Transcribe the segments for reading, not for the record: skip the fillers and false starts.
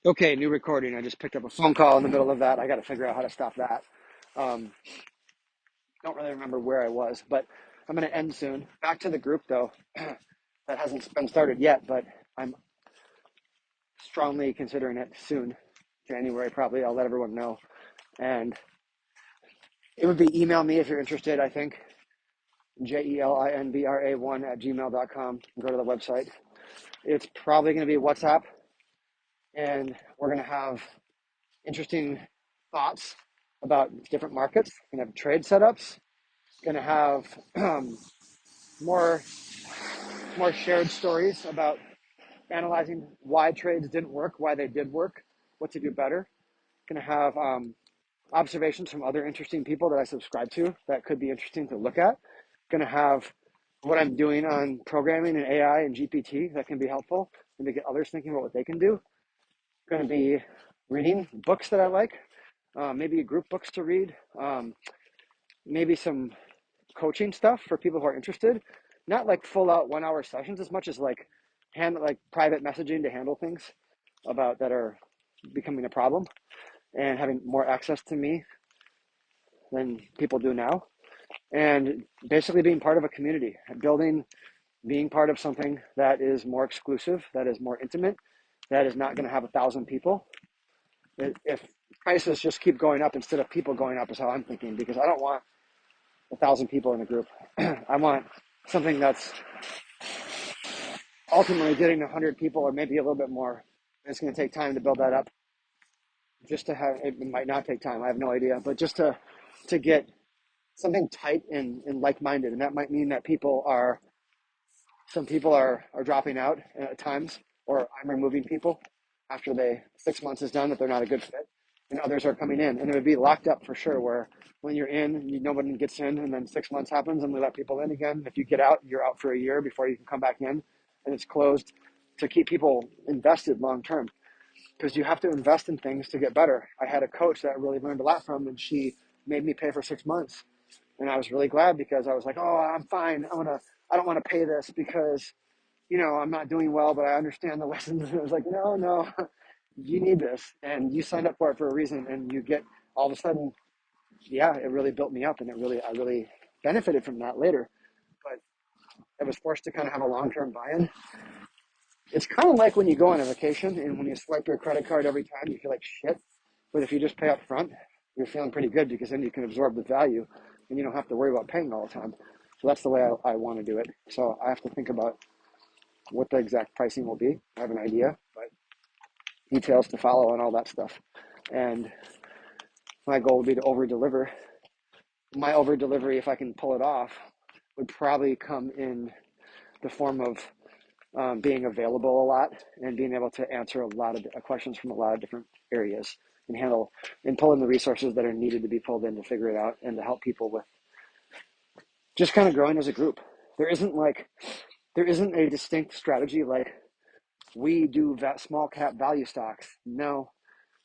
Okay, new recording. I just picked up a phone call in the middle of that. I got to figure out how to stop that. Um, don't really remember where I was, but I'm going to end soon. Back to the group though. That hasn't been started yet, but I'm strongly considering it soon. January probably. I'll let everyone know. And it would be email me if you're interested, I think. JELINBRA1 @gmail.com. Go to the website. It's probably going to be WhatsApp, and we're going to have interesting thoughts about different markets. We're going to have trade setups. Going to have more shared stories about analyzing why trades didn't work, why they did work, what to do better. Going to have observations from other interesting people that I subscribe to that could be interesting to look at. Going to have what I'm doing on programming and AI and GPT that can be helpful and to get others thinking about what they can do. Going to be reading books that I like, maybe group books to read, maybe some coaching stuff for people who are interested. Not like full out 1 hour sessions as much as like private messaging to handle things about that are becoming a problem and having more access to me than people do now. And basically being part of a community, being part of something that is more exclusive, that is more intimate, that is not going to have 1,000 people. If prices just keep going up instead of people going up is how I'm thinking, because I don't want 1,000 people in a group. I want something that's ultimately getting 100 people or maybe a little bit more. It's going to take time to build that up. Just to have, it might not take time, I have no idea, but just to get something tight and like-minded. And that might mean that some people are dropping out at times, or I'm removing people after 6 months is done, that they're not a good fit, and others are coming in. And it would be locked up for sure, where when you're in, nobody gets in, and then 6 months happens and we let people in again. If you get out, you're out for a year before you can come back in, and it's closed to keep people invested long term, because you have to invest in things to get better. I had a coach that I really learned a lot from, and she made me pay for 6 months. And I was really glad, because I was like, oh, I'm fine. I don't want to pay this because, I'm not doing well, but I understand the lessons. And it was like, no, you need this, and you signed up for it for a reason. And you get all of a sudden, yeah, it really built me up, and I really benefited from that later. But I was forced to kind of have a long-term buy-in. It's kind of like when you go on a vacation and when you swipe your credit card every time, you feel like shit. But if you just pay up front, you're feeling pretty good, because then you can absorb the value and you don't have to worry about paying all the time. So that's the way I want to do it. So I have to think about what the exact pricing will be. I have an idea, but details to follow and all that stuff. And my goal would be to over deliver. My over delivery, if I can pull it off, would probably come in the form of being available a lot and being able to answer a lot of questions from a lot of different areas, and pull in the resources that are needed to be pulled in to figure it out and to help people with just kind of growing as a group. There isn't a distinct strategy like we do small cap value stocks. No,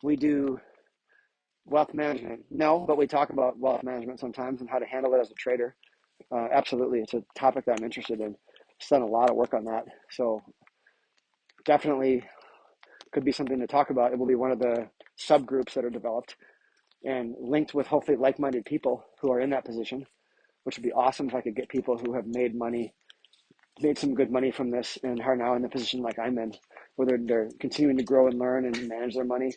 we do wealth management. No, but we talk about wealth management sometimes and how to handle it as a trader. Absolutely. It's a topic that I'm interested in. I've done a lot of work on that. So definitely could be something to talk about. It will be one of the subgroups that are developed and linked with hopefully like-minded people who are in that position, which would be awesome if I could get people who have made some good money from this and are now in the position like I'm in, whether they're continuing to grow and learn and manage their money,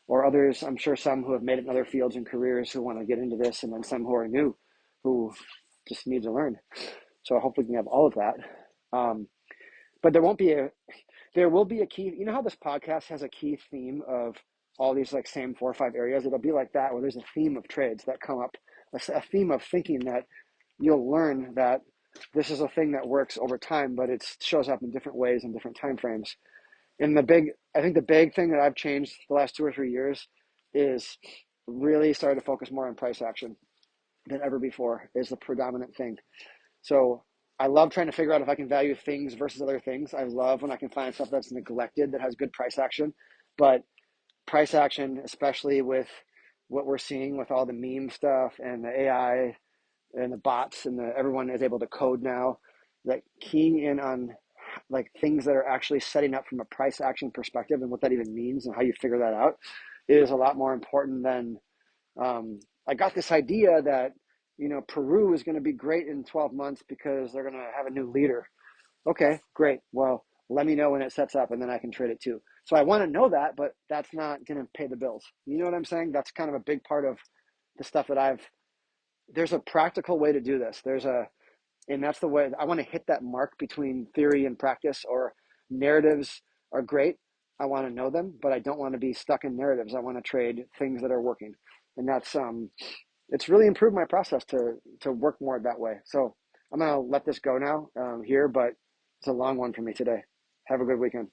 or others, I'm sure some who have made it in other fields and careers who want to get into this, and then some who are new, who just need to learn. So hopefully we can have all of that. But there will be a key, how this podcast has a key theme of all these like same 4 or 5 areas. It'll be like that, where there's a theme of trades that come up, a theme of thinking that you'll learn that this is a thing that works over time, but it shows up in different ways in different time frames. And I think the big thing that I've changed the last 2 or 3 years is really started to focus more on price action than ever before is the predominant thing. So I love trying to figure out if I can value things versus other things. I love when I can find stuff that's neglected that has good price action. But price action, especially with what we're seeing with all the meme stuff and the AI and the bots and everyone is able to code now, that keying in on like things that are actually setting up from a price action perspective and what that even means and how you figure that out is a lot more important than I got this idea that Peru is going to be great in 12 months because they're going to have a new leader. Okay, great. Well, let me know when it sets up and then I can trade it too. So I want to know that, but that's not going to pay the bills. You know what I'm saying? That's kind of a big part of the stuff that there's a practical way to do this. And that's the way I want to hit that mark between theory and practice. Or narratives are great. I want to know them, but I don't want to be stuck in narratives. I want to trade things that are working. And it's really improved my process to work more that way. So I'm going to let this go now here, but it's a long one for me today. Have a good weekend.